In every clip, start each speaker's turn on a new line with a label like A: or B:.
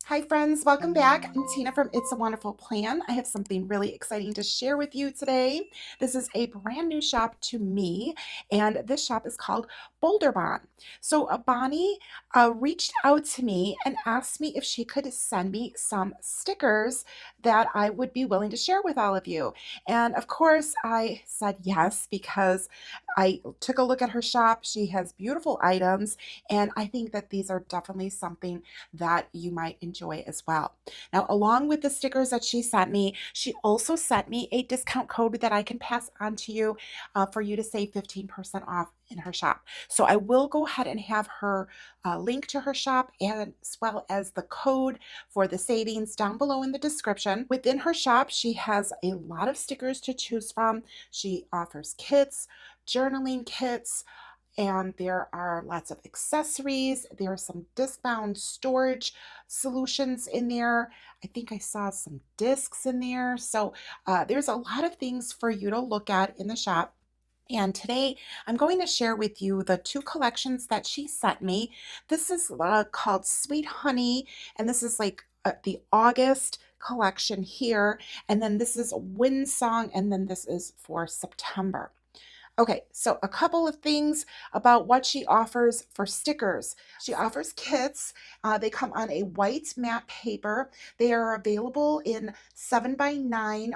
A: Hi friends, welcome back. I'm Tina from It's a Wonderful Plan. I have something really exciting to share with you today. This is a brand new shop to me, and this shop is called BOLDERBON. So Bonnie reached out to me and asked me if she could send me some stickers that I would be willing to share with all of you. And of course, I said yes because I took a look at her shop. She has beautiful items, and I think that these are definitely something that you might enjoy as well. Now, along with the stickers that she sent me, she also sent me a discount code that I can pass on to you for you to save 15% off in her shop. So I will go ahead and have her link to her shop and as well as the code for the savings down below in the description. Within her shop, she has a lot of stickers to choose from. She offers kits, journaling kits, and there are lots of accessories. There are some disc-bound storage solutions in there. I think I saw some discs in there. So there's a lot of things for you to look at in the shop. And today I'm going to share with you the two collections that she sent me. This is called Sweet Honey, and this is like the August collection here. And then this is Wind Song, and then this is for September. Okay, so a couple of things about what she offers for stickers. She offers kits. They come on a white matte paper. They are available in 7x9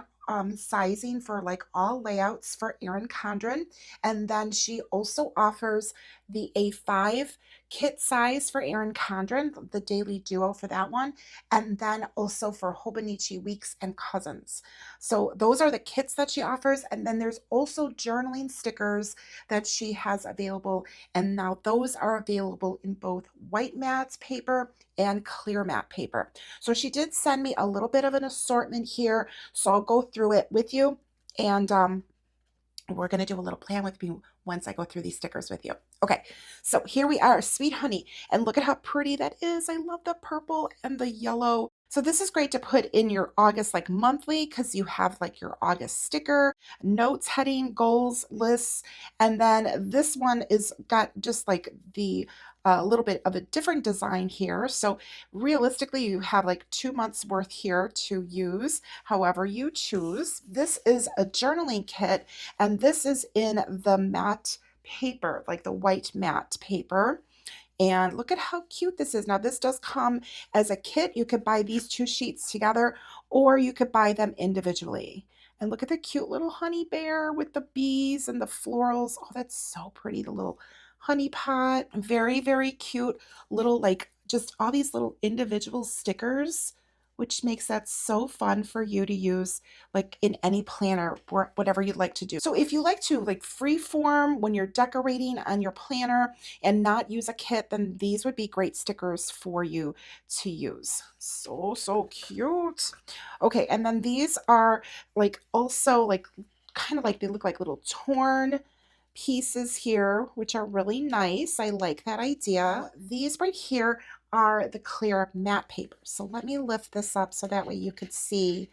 A: sizing for like all layouts for Erin Condren. And then she also offers the A5 kit size for Erin Condren, the Daily Duo for that one, and then also for Hobonichi Weeks and Cousins. So those are the kits that she offers. And then there's also journaling stickers that she has available. And now those are available in both white matte paper and clear matte paper. So she did send me a little bit of an assortment here. So I'll go through it with you. And we're going to do a little plan with me once I go through these stickers with you. Okay, so here we are, Sweet Honey. And look at how pretty that is. I love the purple and the yellow. So this is great to put in your August like monthly because you have like your August sticker, notes, heading, goals, lists. And then this one is got just like the little bit of a different design here. So realistically, you have like 2 months worth here to use however you choose. This is a journaling kit, and this is in the matte paper, like the white matte paper. And look at how cute this is. Now, this does come as a kit. You could buy these two sheets together, or you could buy them individually. And look at the cute little honey bear with the bees and the florals. Oh, that's so pretty. The little honey pot. Very, very cute little, like, just all these little individual stickers, which makes that so fun for you to use like in any planner or whatever you'd like to do. So if you like to like free form when you're decorating on your planner and not use a kit, then these would be great stickers for you to use. So, so cute. Okay, and then these are like also like kind of like they look like little torn pieces here, which are really nice. I like that idea. These right here are the clear matte paper. So let me lift this up so that way you could see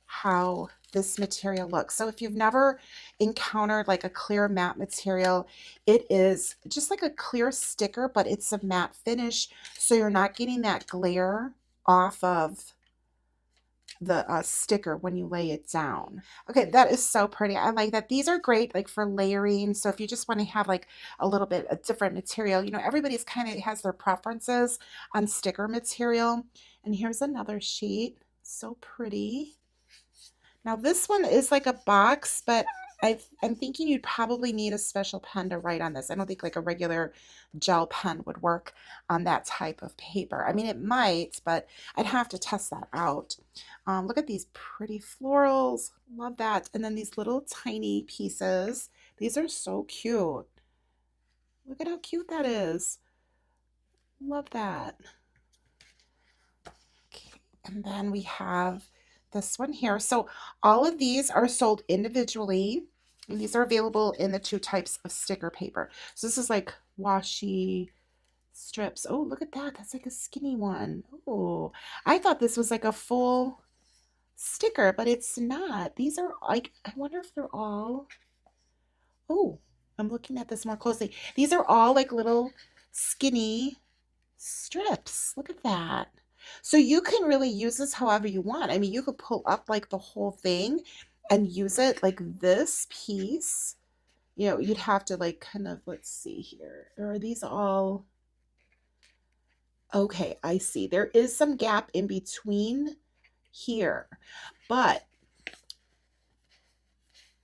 A: how this material looks. So if you've never encountered like a clear matte material, it is just like a clear sticker, but it's a matte finish. So you're not getting that glare off of the sticker when you lay it down. Okay, that is so pretty. I like that. These are great like for layering. So if you just want to have like a little bit of different material, you know, everybody's kind of has their preferences on sticker material. And here's another sheet. So pretty. Now this one is like a box, but I'm thinking you'd probably need a special pen to write on this. I don't think like a regular gel pen would work on that type of paper. I mean, it might, but I'd have to test that out. Look at these pretty florals. Love that. And then these little tiny pieces. These are so cute. Look at how cute that is. Love that. Okay. And then we have this one here. So all of these are sold individually. And these are available in the two types of sticker paper. So this is like washi strips. Oh, look at that. That's like a skinny one. Oh, I thought this was like a full sticker, but it's not. These are like, I wonder if they're all, oh, I'm looking at this more closely. These are all like little skinny strips. Look at that. So you can really use this however you want. I mean, you could pull up like the whole thing and use it like this piece. You know, you'd have to like kind of, let's see here. Are these all? Okay, I see. There is some gap in between here, but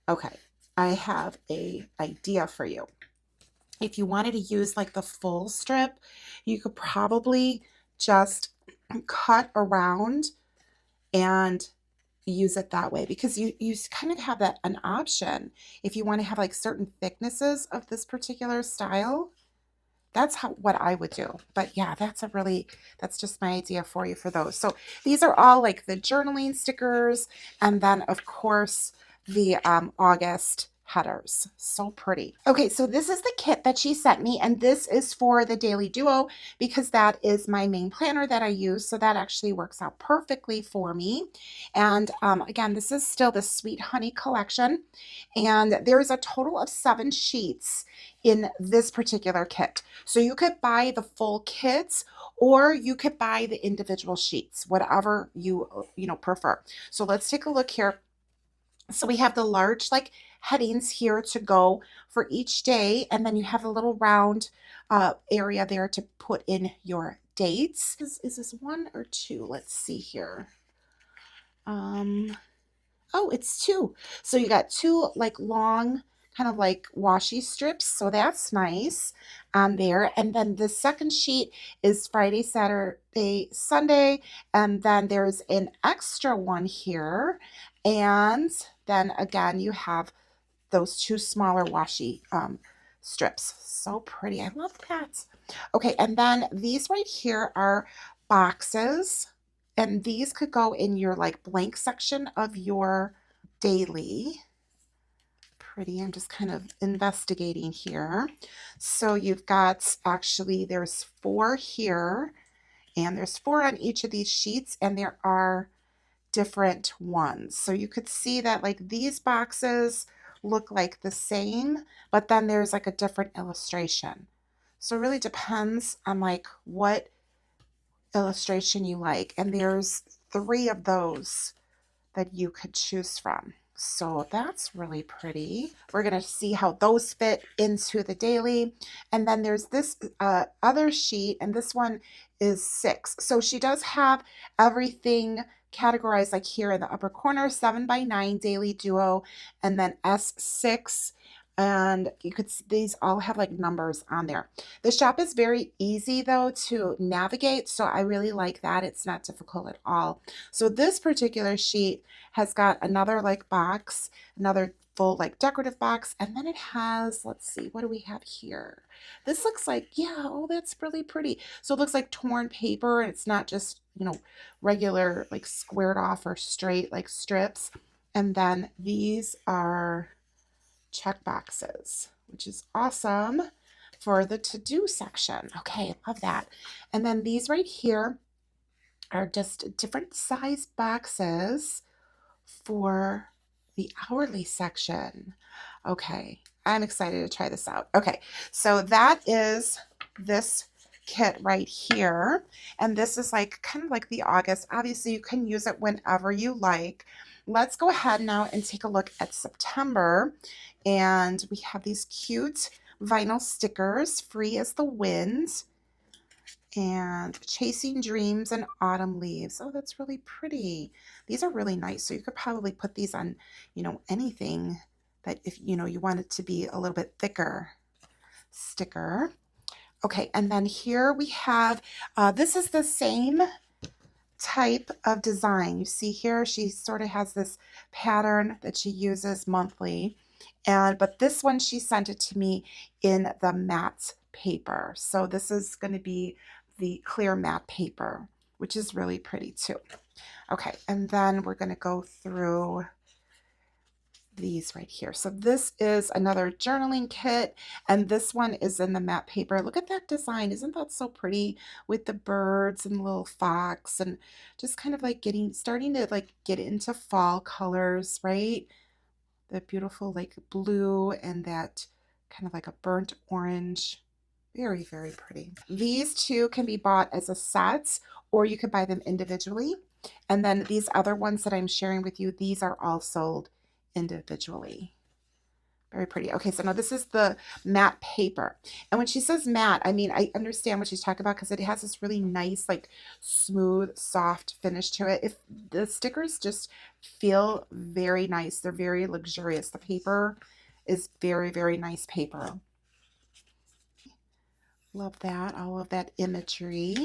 A: okay, I have a idea for you. If you wanted to use like the full strip, you could probably just cut around and use it that way, because you kind of have that an option if you want to have like certain thicknesses of this particular style. That's what I would do. But yeah, that's just my idea for you for those. So these are all like the journaling stickers, and then of course the August headers. So pretty. Okay, so this is the kit that she sent me, and this is for the Daily Duo because that is my main planner that I use. So that actually works out perfectly for me. And again, this is still the Sweet Honey collection, and there's a total of 7 sheets in this particular kit. So you could buy the full kits, or you could buy the individual sheets, whatever you know prefer. So let's take a look here. So we have the large like headings here to go for each day, and then you have a little round area there to put in your dates. Is this 1 or 2? Let's see here. Oh, it's 2. So you got 2 like long kind of like washi strips, so that's nice on there. And then the second sheet is Friday, Saturday, Sunday, and then there's an extra one here. And then again, you have those 2 smaller washi strips. So pretty. I love that. Okay, and then these right here are boxes, and these could go in your like blank section of your daily. Pretty. I'm just kind of investigating here. So you've got, actually there's 4 here, and there's 4 on each of these sheets, and there are different ones. So you could see that like these boxes look like the same, but then there's like a different illustration. So it really depends on like what illustration you like. And there's 3 of those that you could choose from. So that's really pretty. We're going to see how those fit into the daily. And then there's this other sheet, and this one is 6. So she does have everything categorized like here in the upper corner: 7x9 daily duo, and then S6. And you could see these all have like numbers on there. The shop is very easy though to navigate, so I really like that. It's not difficult at all. So this particular sheet has got another like box, another full like decorative box, and then it has, let's see, what do we have here? This looks like, yeah, oh, that's really pretty. So it looks like torn paper, and it's not just, you know, regular like squared off or straight like strips. And then these are check boxes, which is awesome for the to-do section. Okay, love that. And then these right here are just different size boxes for the hourly section. Okay, I'm excited to try this out. Okay, so that is this kit right here, and this is like kind of like the August. Obviously you can use it whenever you like. Let's go ahead now and take a look at September, and we have these cute vinyl stickers, Free as the Wind, and Chasing Dreams and Autumn Leaves. Oh, that's really pretty. These are really nice. So you could probably put these on, you know, anything that, if you know you want it to be a little bit thicker sticker. Okay, and then here we have, this is the same type of design. You see here, she sort of has this pattern that she uses monthly. But this one, she sent it to me in the matte paper. So this is going to be the clear matte paper, which is really pretty too. Okay, and then we're going to go through these right here. So this is another journaling kit, and this one is in the matte paper. Look at that design. Isn't that so pretty, with the birds and the little fox, and just kind of like starting to like get into fall colors, right? The beautiful like blue and that kind of like a burnt orange. Very, very pretty. These two can be bought as a set, or you could buy them individually. And then these other ones that I'm sharing with you, these are all sold individually. Very pretty. Okay, so now this is the matte paper. And when she says matte, I mean, I understand what she's talking about because it has this really nice, like smooth, soft finish to it. If the stickers just feel very nice, they're very luxurious. The paper is very, very nice paper. Love that, all of that imagery.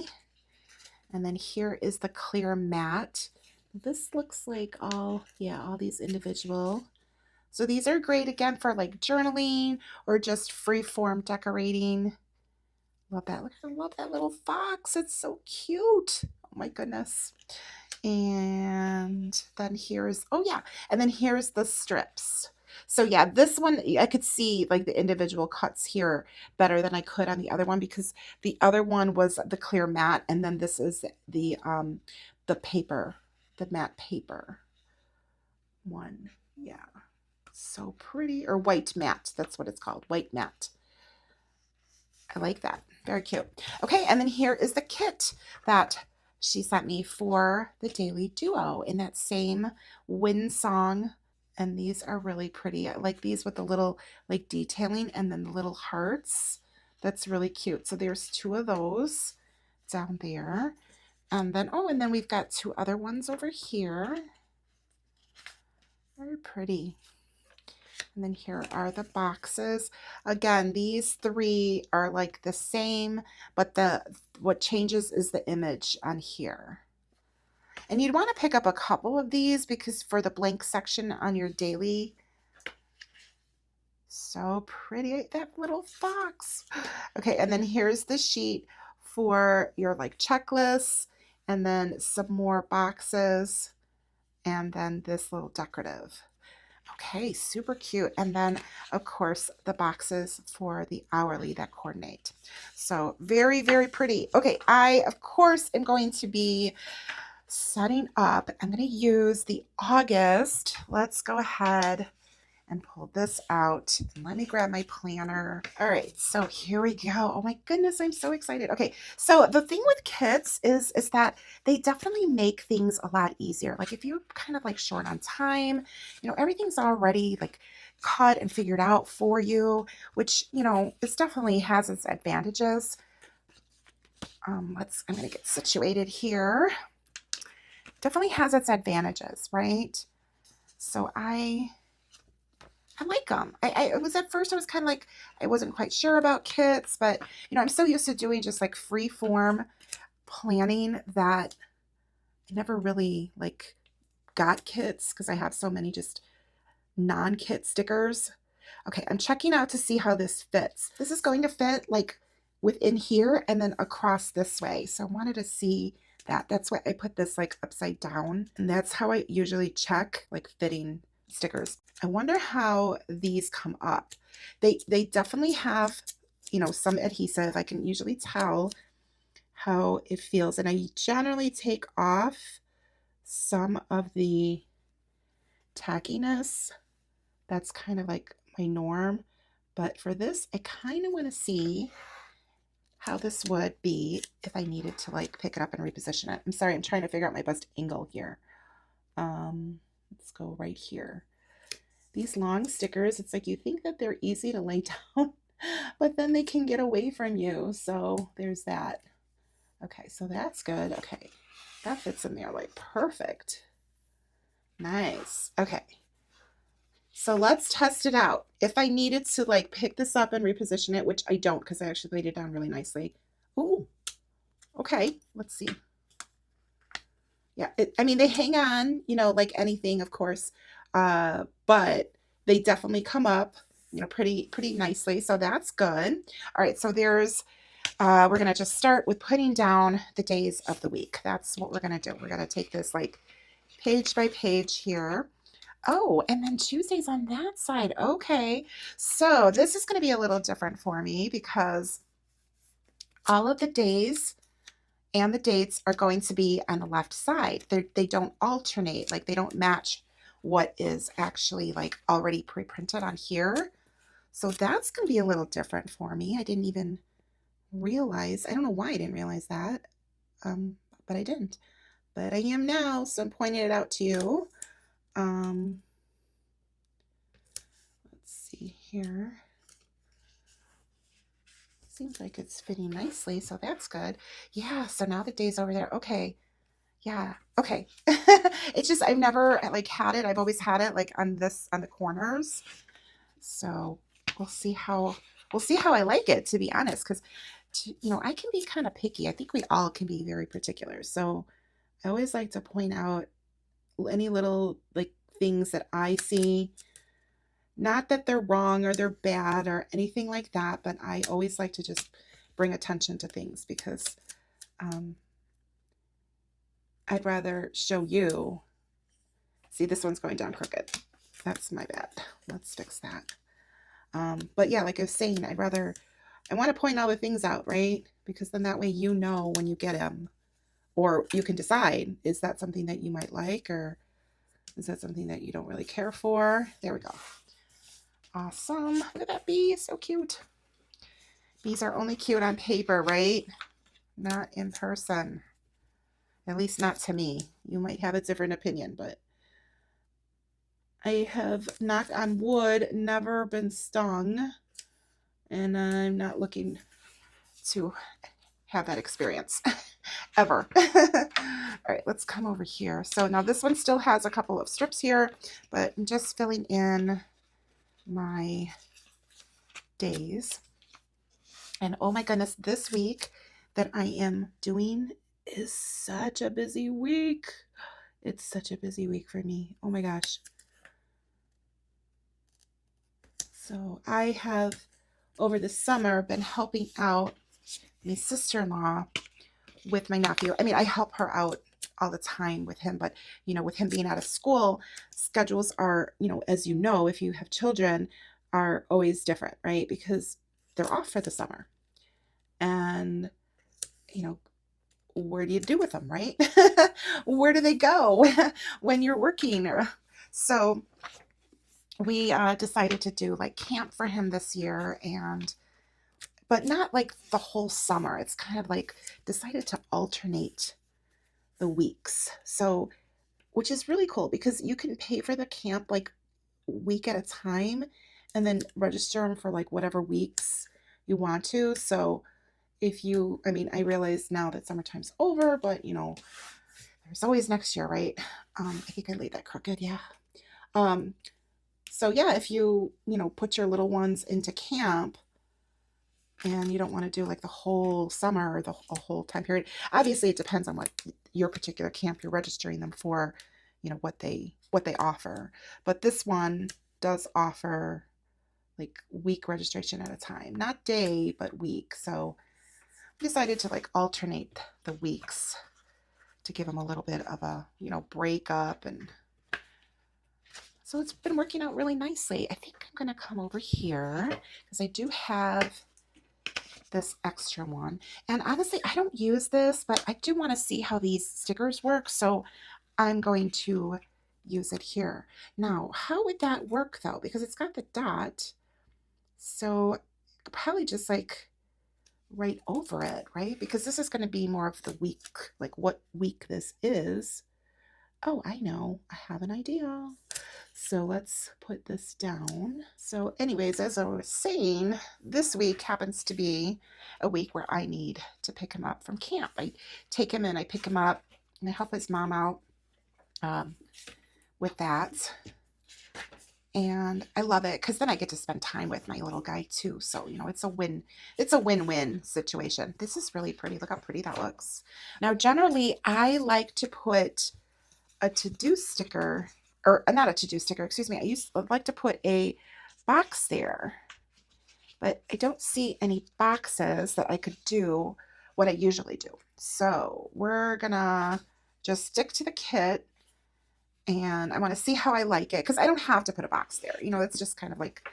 A: And then here is the clear matte. This looks like all, yeah, all these individual. So these are great again for like journaling or just free form decorating. Love that. Look, I love that little fox. It's so cute. Oh my goodness. And then here's, oh yeah, and then here's the strips. So yeah, this one, I could see like the individual cuts here better than I could on the other one because the other one was the clear matte, and then this is the paper, the matte paper one. Yeah. So pretty, or white matte. That's what it's called, white matte. I like that. Very cute. Okay, and then here is the kit that she sent me for the Daily Duo in that same wind song. And these are really pretty. I like these with the little like detailing and then the little hearts. That's really cute. So there's two of those down there. And then, oh, and then we've got two other ones over here. Very pretty. And then here are the boxes. Again, these three are like the same, but what changes is the image on here. And you'd want to pick up a couple of these because for the blank section on your daily. So pretty, that little fox. Okay, and then here's the sheet for your like checklists, and then some more boxes, and then this little decorative. Okay, super cute. And then, of course, the boxes for the hourly that coordinate. So very, very pretty. Okay, I, of course, am going to be setting up. I'm going to use the August. Let's go ahead and pull this out. And let me grab my planner. All right, so here we go. Oh my goodness, I'm so excited. Okay, so the thing with kits is that they definitely make things a lot easier. Like if you're kind of like short on time, you know, everything's already like cut and figured out for you, which, you know, this definitely has its advantages. I'm going to get situated here. Definitely has its advantages, right? So I like them. I was at first, I was kind of like, I wasn't quite sure about kits, but you know, I'm so used to doing just like free form planning that I never really like got kits because I have so many just non-kit stickers. Okay, I'm checking out to see how this fits. This is going to fit like within here and then across this way. So I wanted to see that. That's why I put this like upside down. And that's how I usually check like fitting stickers. I wonder how these come up. They definitely have, you know, some adhesive. I can usually tell how it feels. And I generally take off some of the tackiness. That's kind of like my norm. But for this, I kind of want to see how this would be if I needed to like pick it up and reposition it. I'm sorry, I'm trying to figure out my best angle here. Let's go right here. These long stickers, it's like you think that they're easy to lay down, but then they can get away from you. So there's that. Okay, so that's good. Okay, that fits in there like perfect. Nice. Okay. So let's test it out. If I needed to like pick this up and reposition it, which I don't because I actually laid it down really nicely. Ooh, okay, let's see. Yeah, I mean, they hang on, you know, like anything, of course, but they definitely come up, you know, pretty nicely. So that's good. All right, so there's, we're going to just start with putting down the days of the week. That's what we're going to do. We're going to take this like page by page here. Oh, and then Tuesday's on that side. Okay, so this is going to be a little different for me because all of the days and the dates are going to be on the left side. They don't alternate, like they don't match what is actually like already pre-printed on here. So that's going to be a little different for me. I didn't even realize, I don't know why I didn't realize that, but I didn't. But I am now, so I'm pointing it out to you. Let's see here. Seems like it's fitting nicely, so that's good. Yeah, so now the day's over there. Okay. Yeah. Okay. It's just I've never like had it. I've always had it like on the corners. So we'll see how I like it, to be honest, because I can be kind of picky. I think we all can be very particular. So I always like to point out any little like things that I see. Not that they're wrong or they're bad or anything like that, but I always like to just bring attention to things because I'd rather show you. See, this one's going down crooked. That's my bad. Let's fix that. But yeah, like I was saying, I want to point all the things out, right? Because then that way you know when you get them, or you can decide, is that something that you might like, or is that something that you don't really care for? There we go. Awesome. Look at that bee. So cute. Bees are only cute on paper, right? Not in person. At least not to me. You might have a different opinion, but I have, knock on wood, never been stung, and I'm not looking to have that experience ever. All right, let's come over here. So now this one still has a couple of strips here, but I'm just filling in my days. And oh my goodness, this week that I am doing is such a busy week. It's such a busy week for me. Oh my gosh. So I have, over the summer, been helping out my sister-in-law with my nephew. I mean, I help her out all the time with him, but with him being out of school, schedules are, as you know, if you have children, are always different, right? Because they're off for the summer. And, where do you do with them, right? Where do they go when you're working? So we decided to do like camp for him this year, but not like the whole summer. It's kind of like decided to alternate the weeks. So, which is really cool because you can pay for the camp like week at a time and then register them for like whatever weeks you want to. So I realize now that summertime's over, but there's always next year, right? I think I laid that crooked. Yeah. So yeah, if you put your little ones into camp and you don't want to do like the whole summer or the whole time period, obviously it depends on what your particular camp you're registering them for, what they offer. But this one does offer like week registration at a time, not day, but week. So I decided to like alternate the weeks to give them a little bit of a, break up. And so it's been working out really nicely. I think I'm going to come over here because I do have this extra one. And honestly, I don't use this, but I do want to see how these stickers work. So I'm going to use it here. Now, how would that work though? Because it's got the dot. So probably just like right over it, right? Because this is going to be more of the week, like what week this is. Oh, I know. I have an idea. So let's put this down. So anyways, as I was saying, this week happens to be a week where I need to pick him up from camp. I take him in, I pick him up, and I help his mom out with that. And I love it because then I get to spend time with my little guy too. So, it's a win-win situation. This is really pretty. Look how pretty that looks. Now, generally, I like to put a to-do sticker, or not a to-do sticker, excuse me. I'd like to put a box there, but I don't see any boxes that I could do what I usually do. So we're gonna just stick to the kit. And I want to see how I like it because I don't have to put a box there. It's just kind of like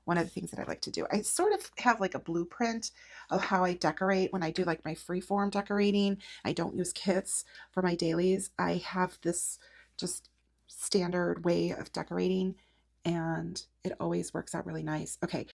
A: one of the things that I like to do. I sort of have like a blueprint of how I decorate when I do like my freeform decorating. I don't use kits for my dailies. I have this just standard way of decorating and it always works out really nice. Okay,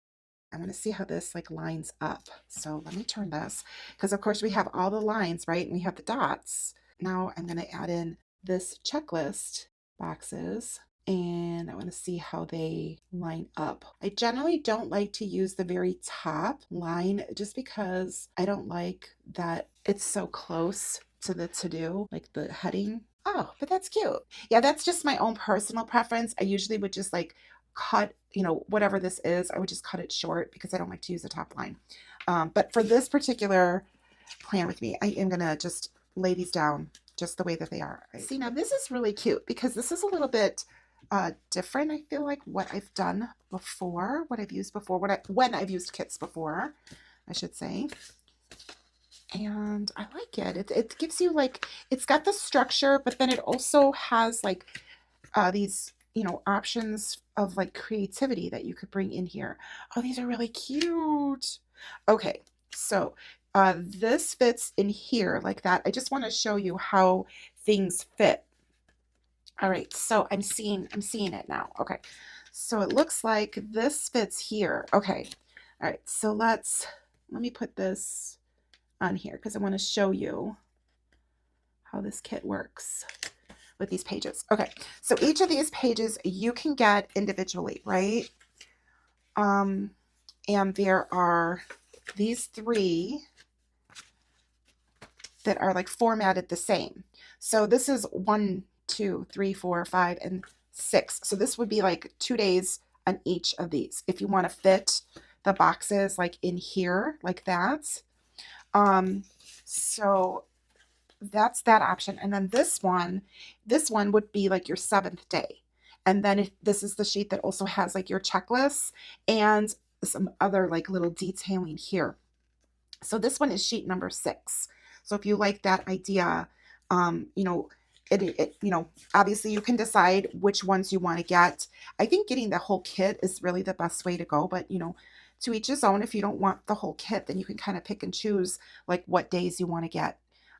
A: I want to see how this like lines up. So let me turn this, because of course we have all the lines, right? And we have the dots. Now I'm going to add in this checklist boxes, and I want to see how they line up. I generally don't like to use the very top line just because I don't like that it's so close to the to-do, like the heading. Oh, but that's cute. Yeah, that's just my own personal preference. I usually would just like cut, you know, whatever this is, I would just cut it short because I don't like to use the top line. But for this particular plan with me, I am gonna just lay these down just the way that they are. See, now this is really cute because this is a little bit different. I feel like what I've done before, what I've used before, when I've used kits before, I should say. And I like it. It gives you like, it's got the structure, but then it also has like these, you know, options of like creativity that you could bring in here. Oh, these are really cute. Okay, so this fits in here like that. I just want to show you how things fit. All right, so I'm seeing it now. Okay, so it looks like this fits here. Okay, all right, so let me put this on here because I want to show you how this kit works with these pages. Okay, so each of these pages you can get individually, right? And there are these 3 that are like formatted the same. So this is 1, 2, 3, 4, 5, and 6. So this would be like 2 days on each of these if you want to fit the boxes like in here like that. So that's that option. And then this one would be like your 7th day. And then this is the sheet that also has like your checklists and some other like little detailing here. So this one is sheet number 6. So if you like that idea, you know, you know, obviously you can decide which ones you want to get. I think getting the whole kit is really the best way to go, but you know, to each his own. If you don't want the whole kit, then you can kind of pick and choose like what days you want to get.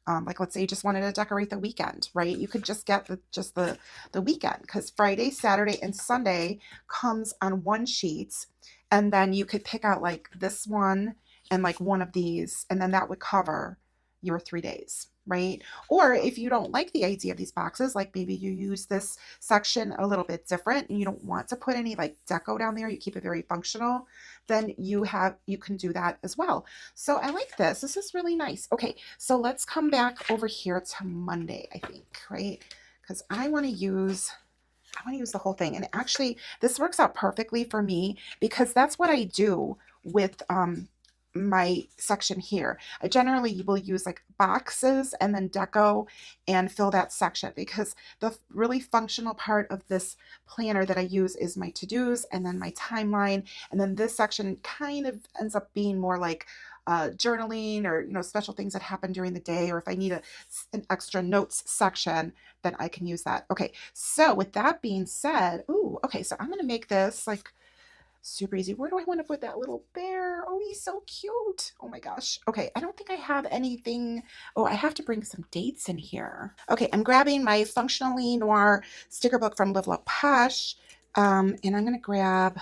A: Like let's say you just wanted to decorate the weekend, right? You could just get the weekend, because Friday, Saturday, and Sunday comes on one sheet, and then you could pick out like this one and like one of these, and then that would cover your 3 days, right? Or if you don't like the idea of these boxes, like maybe you use this section a little bit different and you don't want to put any like deco down there, you keep it very functional, then you can do that as well. So I like this. This is really nice. Okay, so let's come back over here to Monday, I think, right? Because I want to use the whole thing. And actually this works out perfectly for me because that's what I do with my section here. I generally will use like boxes and then deco and fill that section, because the really functional part of this planner that I use is my to-dos and then my timeline, and then this section kind of ends up being more like journaling, or you know, special things that happen during the day, or if I need an extra notes section, then I can use that. Okay, so with that being said, ooh, okay, so I'm gonna make this like super easy. Where do I want to put that little bear? Oh, he's so cute. Oh my gosh. Okay, I don't think I have anything. Oh, I have to bring some dates in here. Okay, I'm grabbing my Functionally Noir sticker book from Live Love Posh. And I'm going to grab,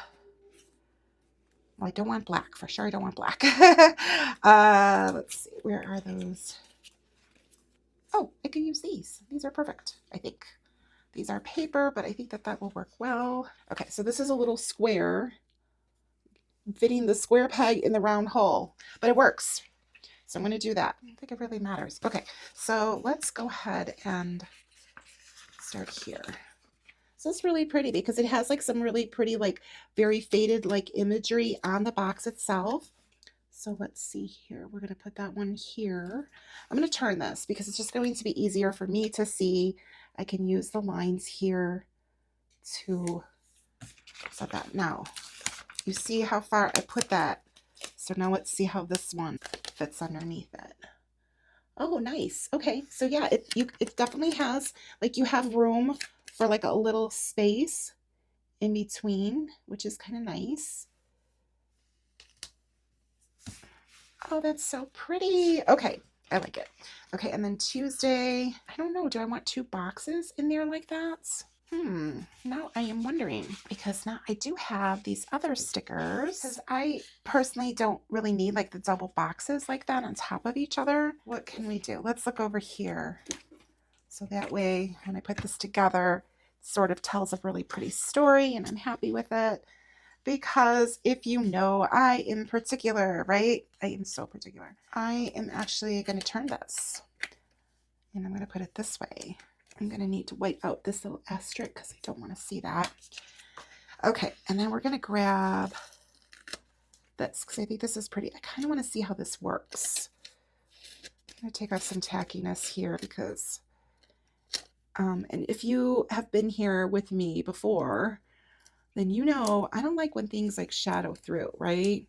A: well, I don't want black. For sure I don't want black. Let's see. Where are those? Oh, I can use these. These are perfect, I think. These are paper, but I think that will work well. Okay, so this is a little square, fitting the square peg in the round hole, but it works. So I'm going to do that. I don't think it really matters. Okay, so let's go ahead and start here. So it's really pretty because it has like some really pretty, like very faded like imagery on the box itself. So let's see here. We're going to put that one here. I'm going to turn this because it's just going to be easier for me to see. I can use the lines here to set that. Now, you see how far I put that. So now let's see how this one fits underneath it. Oh, nice. Okay, so yeah, it definitely has, like, you have room for like a little space in between, which is kind of nice. Oh, that's so pretty. Okay, I like it. Okay, and then Tuesday, I don't know, do I want 2 boxes in there like that? Now I am wondering, because now I do have these other stickers, because I personally don't really need like the double boxes like that on top of each other. What can we do? Let's look over here. So that way, when I put this together, it sort of tells a really pretty story, and I'm happy with it. Because if you know, I am particular, right? I am so particular. I am actually going to turn this, and I'm going to put it this way. I'm going to need to wipe out this little asterisk because I don't want to see that. Okay, and then we're going to grab this because I think this is pretty. I kind of want to see how this works. I'm going to take off some tackiness here because, and if you have been here with me before, then you know I don't like when things like shadow through, right?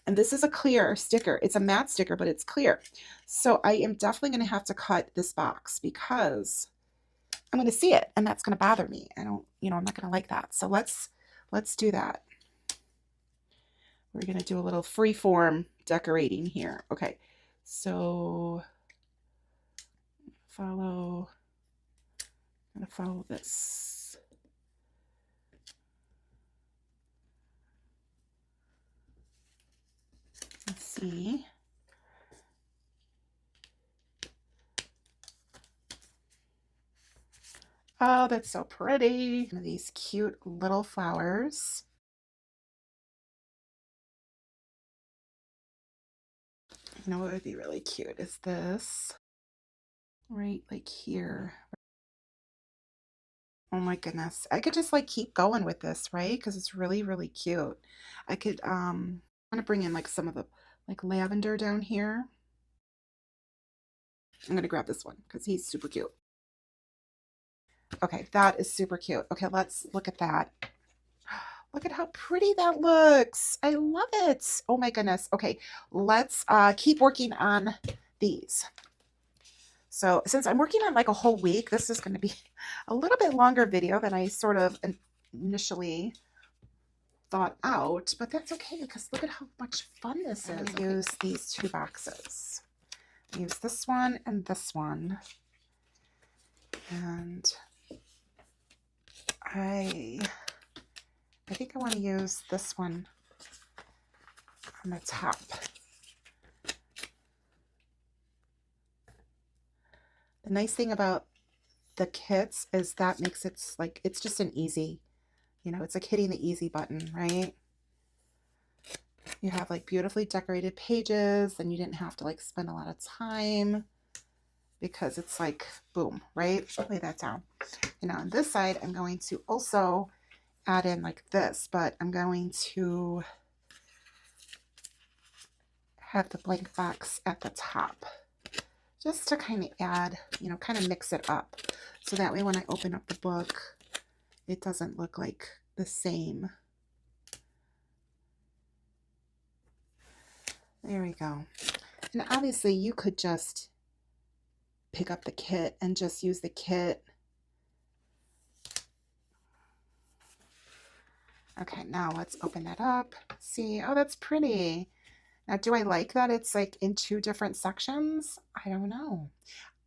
A: And this is a clear sticker. It's a matte sticker, but it's clear. So I am definitely going to have to cut this box because I'm going to see it, and that's going to bother me. I don't, I'm not going to like that. So let's do that. We're going to do a little freeform decorating here. Okay, so I'm going to follow this. Let's see. Oh, that's so pretty. One of these cute little flowers. You know what would be really cute is this. Right like here. Oh my goodness. I could just like keep going with this, right? Because it's really, really cute. I could I'm gonna bring in like some of the like lavender down here. I'm gonna grab this one because he's super cute. Okay, that is super cute. Okay, let's look at that. Look at how pretty that looks. I love it. Oh my goodness. Okay, let's keep working on these. So since I'm working on like a whole week, this is going to be a little bit longer video than I sort of initially thought out, but that's okay because look at how much fun this is. I'm going to use these two boxes. Use this one and this one. And I think I want to use this one on the top. The nice thing about the kits is that makes it like, it's just an easy, it's like hitting the easy button, right? You have like beautifully decorated pages and you didn't have to like spend a lot of time because it's like, boom, right? Lay that down. And on this side, I'm going to also add in like this, but I'm going to have the blank box at the top just to kind of add, kind of mix it up. So that way when I open up the book, it doesn't look like the same. There we go. And obviously you could just pick up the kit and just use the kit. Okay, now let's open that up. See, oh, that's pretty. Now, do I like that it's like in two different sections? I don't know.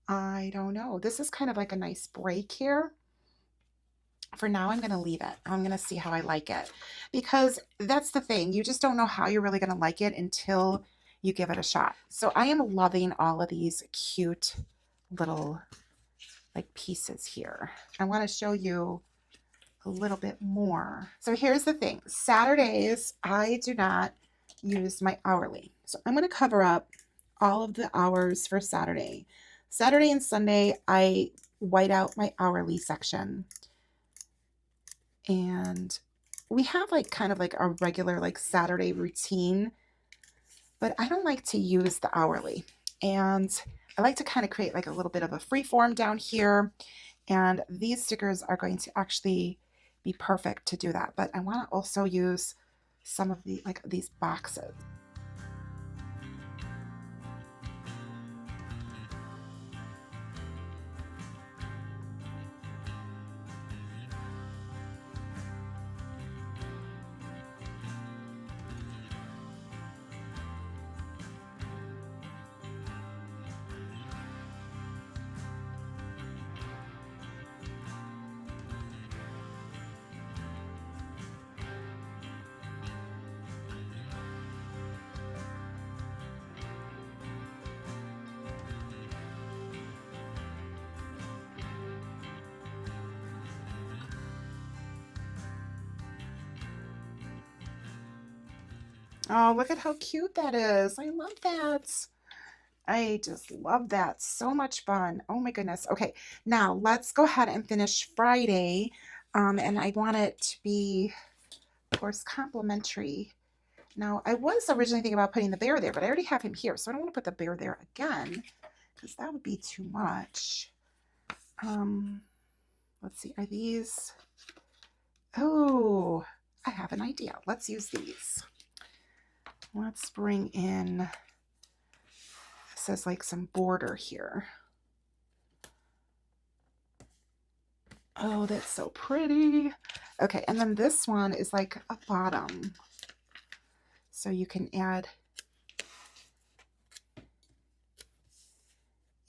A: I don't know. This is kind of like a nice break here. For now, I'm going to leave it. I'm going to see how I like it. Because that's the thing. You just don't know how you're really going to like it until you give it a shot. So I am loving all of these cute little like pieces here. I want to show you a little bit more. So here's the thing. Saturdays, I do not use my hourly. So I'm going to cover up all of the hours for Saturday. Saturday and Sunday, I white out my hourly section. And we have like kind of like a regular like Saturday routine, but I don't like to use the hourly. And I like to kind of create like a little bit of a free form down here. And these stickers are going to actually be perfect to do that. But I want to also use some of the like these boxes. Oh, look at how cute that is. I love that. I just love that. So much fun. Oh my goodness. Okay, now let's go ahead and finish Friday. And I want it to be, of course, complimentary. Now, I was originally thinking about putting the bear there, but I already have him here, so I don't want to put the bear there again because that would be too much. Let's see, are these? Oh, I have an idea. Let's use these. Let's bring in, it says like some border here. Oh, that's so pretty. Okay, and then this one is like a bottom. So you can add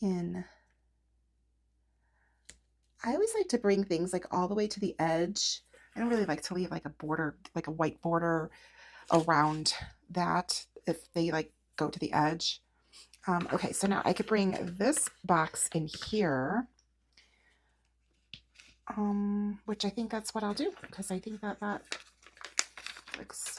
A: in. I always like to bring things like all the way to the edge. I don't really like to leave like a border, like a white border around that if they like go to the edge. Okay, so now I could bring this box in here, which I think that's what I'll do because I think that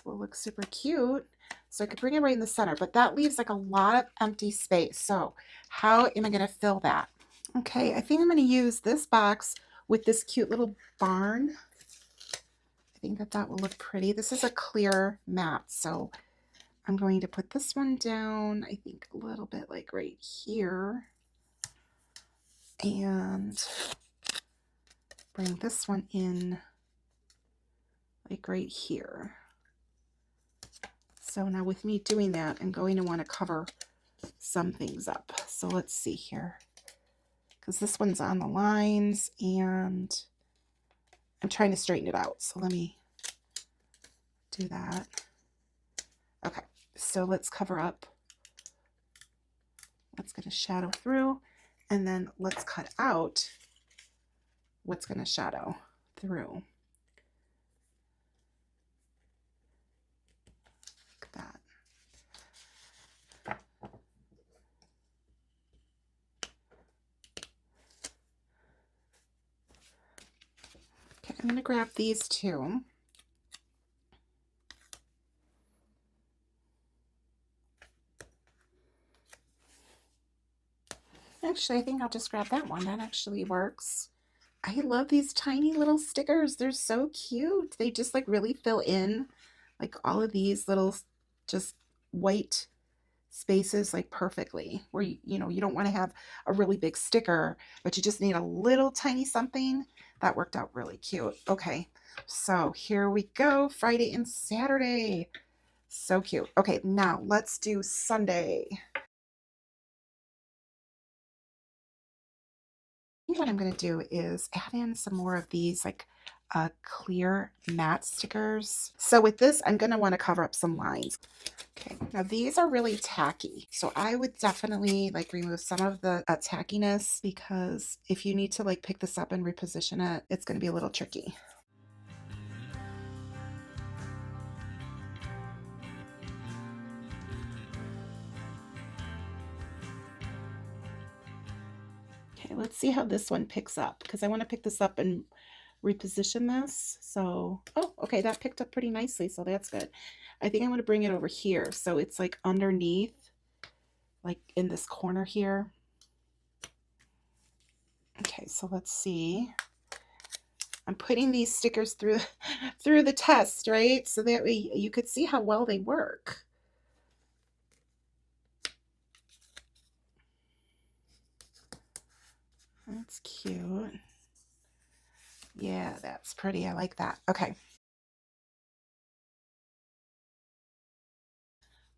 A: will look super cute. So I could bring it right in the center, but that leaves like a lot of empty space. So how am I going to fill that? Okay, I think I'm going to use this box with this cute little barn. I think that will look pretty. This is a clear mat, so I'm going to put this one down, I think a little bit like right here. And bring this one in like right here. So now with me doing that, I'm going to want to cover some things up. So let's see here. Because this one's on the lines and I'm trying to straighten it out. So let me do that. Okay, so let's cover up what's going to shadow through, and then let's cut out what's going to shadow through. Like that. Okay, I'm going to grab these two. Actually, I think I'll just grab that one. That actually works. I love these tiny little stickers. They're so cute. They just like really fill in like all of these little just white spaces like perfectly, where you know you don't want to have a really big sticker, but you just need a little tiny something. That worked out really cute. Okay, so here we go. Friday and Saturday. So cute. Okay, now let's do Sunday. What I'm going to do is add in some more of these like clear matte stickers. So with this, I'm going to want to cover up some lines. Okay, now these are really tacky. So I would definitely like remove some of the tackiness, because if you need to like pick this up and reposition it, it's going to be a little tricky. Okay, let's see how this one picks up, because I want to pick this up and reposition this. So, oh, okay, that picked up pretty nicely, so that's good. I think I'm going to bring it over here so it's like underneath, like in this corner here. Okay, so let's see. I'm putting these stickers through through the test, right? So that way you could see how well they work. That's cute. Yeah, that's pretty. I like that. Okay.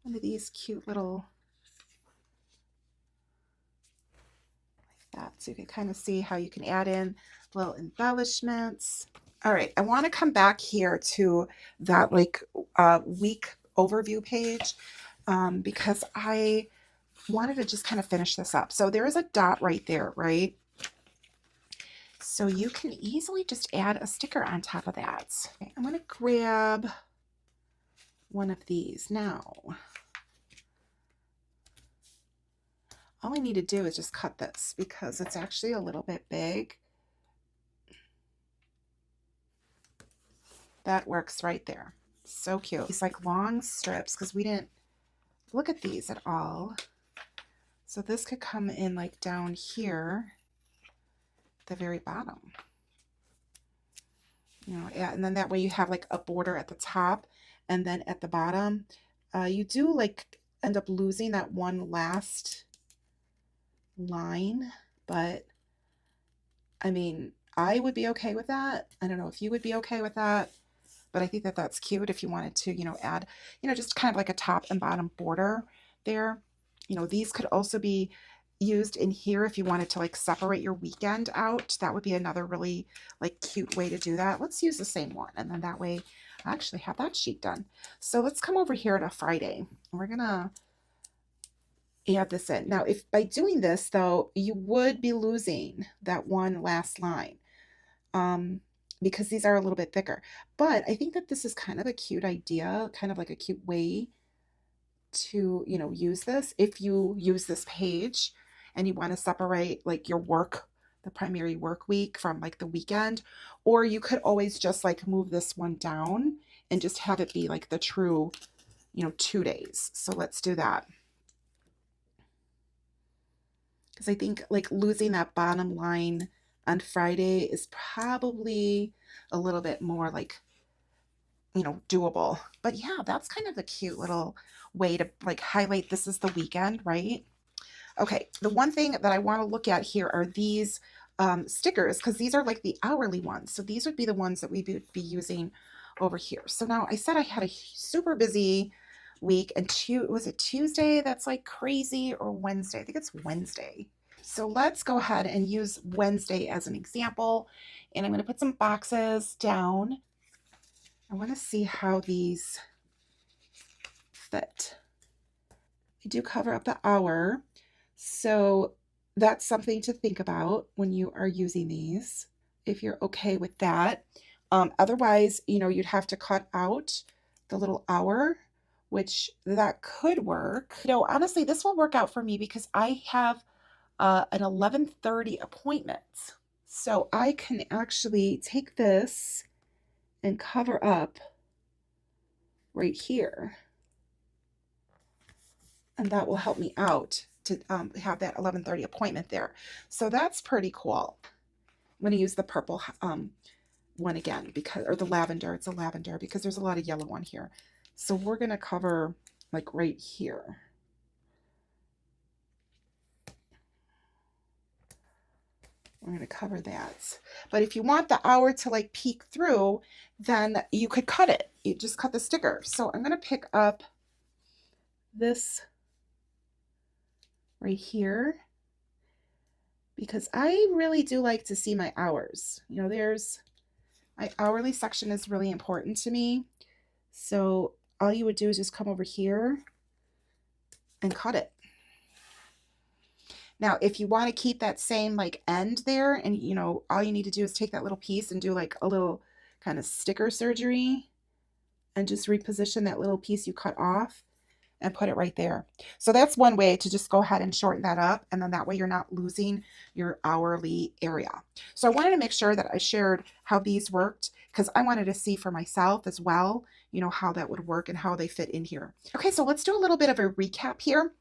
A: One of these cute little, like that, so you can kind of see how you can add in little embellishments. All right, I want to come back here to that like week overview page, because I wanted to just kind of finish this up. So there is a dot right there, right? So you can easily just add a sticker on top of that. Okay, I'm going to grab one of these now. All I need to do is just cut this because it's actually a little bit big. That works right there. So cute. These like long strips, because we didn't look at these at all. So this could come in like down here, the very bottom. You know, yeah, and then that way you have like a border at the top, and then at the bottom, you do like end up losing that one last line, but I mean, I would be okay with that. I don't know if you would be okay with that, but I think that that's cute if you wanted to, you know, add, you know, just kind of like a top and bottom border there. You know, these could also be used in here if you wanted to like separate your weekend out. That would be another really like cute way to do that. Let's use the same one, and then that way I actually have that sheet done. So let's come over here to Friday. We're gonna add this in. Now, if by doing this though, you would be losing that one last line, because these are a little bit thicker. But I think that this is kind of a cute idea, kind of like a cute way to, you know, use this. If you use this page and you want to separate like your work, the primary work week from like the weekend, or you could always just like move this one down and just have it be like the true, you know, 2 days. So let's do that. Because I think like losing that bottom line on Friday is probably a little bit more like, you know, doable. But yeah, that's kind of a cute little way to like highlight this is the weekend, right? Okay, the one thing that I want to look at here are these stickers, because these are like the hourly ones. So these would be the ones that we would be using over here. So now I said I had a super busy week, and was it Tuesday that's like crazy, or Wednesday? I think it's Wednesday. So let's go ahead and use Wednesday as an example. And I'm going to put some boxes down. I want to see how these fit. I do cover up the hour, so that's something to think about when you are using these, if you're okay with that. Otherwise, you know, you'd have to cut out the little hour, which that could work. You know, honestly, this will work out for me because I have an 11:30 appointment. So I can actually take this and cover up right here. And that will help me out to have that 11:30 appointment there. So that's pretty cool. I'm going to use the purple one again, because, or the lavender, it's a lavender, because there's a lot of yellow on here. So we're going to cover like right here. We're going to cover that. But if you want the hour to like peek through, then you could cut it. You just cut the sticker. So I'm going to pick up this right here, because I really do like to see my hours. You know, there's my hourly section is really important to me. So all you would do is just come over here and cut it. Now, if you want to keep that same like end there, and you know, all you need to do is take that little piece and do like a little kind of sticker surgery and just reposition that little piece you cut off and put it right there. So that's one way to just go ahead and shorten that up, and then that way you're not losing your hourly area. So I wanted to make sure that I shared how these worked, because I wanted to see for myself as well, you know, how that would work and how they fit in here. Okay, so let's do a little bit of a recap here.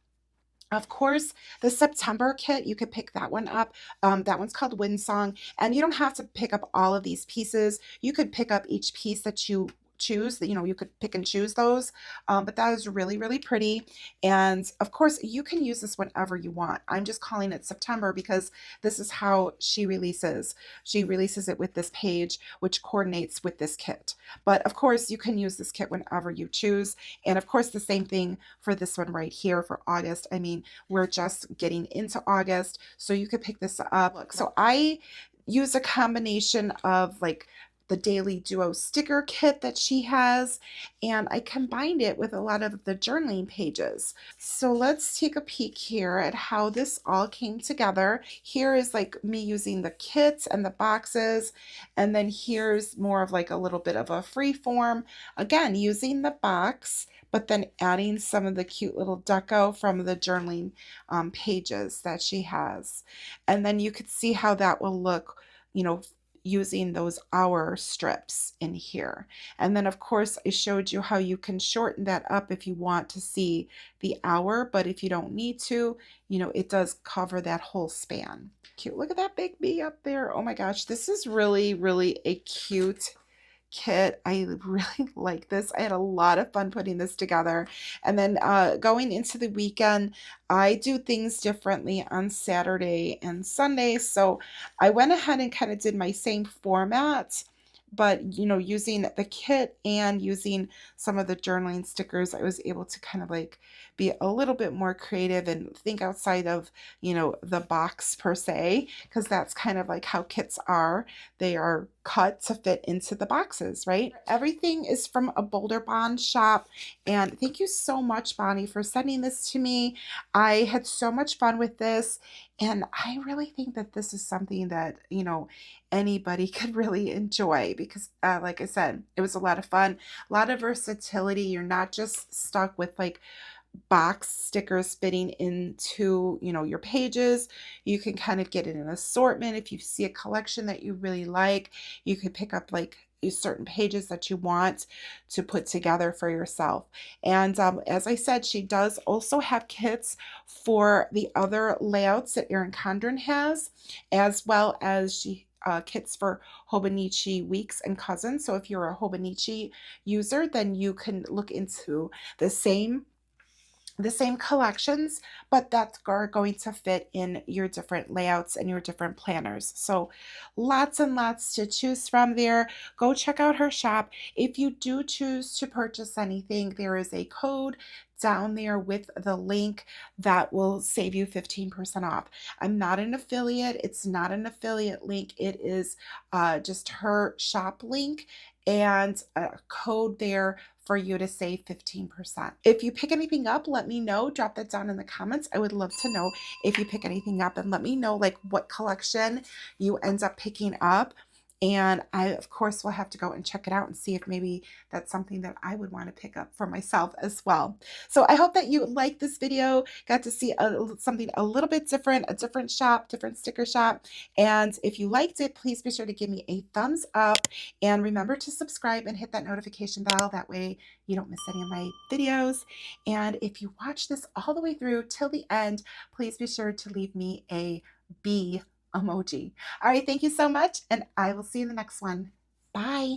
A: Of course, the September kit, you could pick that one up. That one's called Windsong, and you don't have to pick up all of these pieces. You could pick up each piece that you choose, that, you know, you could pick and choose those, but that is really, really pretty. And of course, you can use this whenever you want. I'm just calling it September because this is how she releases it with this page, which coordinates with this kit. But of course, you can use this kit whenever you choose. And of course, the same thing for this one right here for August. I mean, we're just getting into August, so you could pick this up. Look, so I use a combination of like the Daily Duo sticker kit that she has, and I combined it with a lot of the journaling pages. So let's take a peek here at how this all came together. Here is like me using the kits and the boxes, and then here's more of like a little bit of a free form, again using the box, but then adding some of the cute little deco from the journaling pages that she has. And then you could see how that will look, you know, using those hour strips in here. And then of course I showed you how you can shorten that up if you want to see the hour, but if you don't need to, you know, it does cover that whole span. Cute. Look at that big bee up there. Oh my gosh, this is really, really a cute kit. I really like this. I had a lot of fun putting this together. And then going into the weekend, I do things differently on Saturday and Sunday. So I went ahead and kind of did my same format, but you know, using the kit and using some of the journaling stickers, I was able to kind of like be a little bit more creative and think outside of, you know, the box per se, because that's kind of like how kits are. They are cut to fit into the boxes, right? Everything is from a BOLDERBON shop. And thank you so much, Bonnie, for sending this to me. I had so much fun with this. And I really think that this is something that, you know, anybody could really enjoy because, like I said, it was a lot of fun, a lot of versatility. You're not just stuck with like box stickers fitting into, you know, your pages. You can kind of get it in an assortment. If you see a collection that you really like, you could pick up like certain pages that you want to put together for yourself. And as I said, she does also have kits for the other layouts that Erin Condren has, as well as she kits for Hobonichi Weeks and Cousins. So if you're a Hobonichi user, then you can look into the same collections, but that are going to fit in your different layouts and your different planners. So lots and lots to choose from there. Go check out her shop. If you do choose to purchase anything, there is a code down there with the link that will save you 15% off. I'm not an affiliate. It's not an affiliate link. It is just her shop link and a code there for you to save 15%. If you pick anything up, let me know. Drop that down in the comments. I would love to know if you pick anything up, and let me know like what collection you end up picking up. And I, of course, will have to go and check it out and see if maybe that's something that I would want to pick up for myself as well. So I hope that you liked this video, got to see something a little bit different, a different shop, different sticker shop. And if you liked it, please be sure to give me a thumbs up. And remember to subscribe and hit that notification bell. That way you don't miss any of my videos. And if you watch this all the way through till the end, please be sure to leave me a bee emoji. All right, thank you so much, and I will see you in the next one. Bye.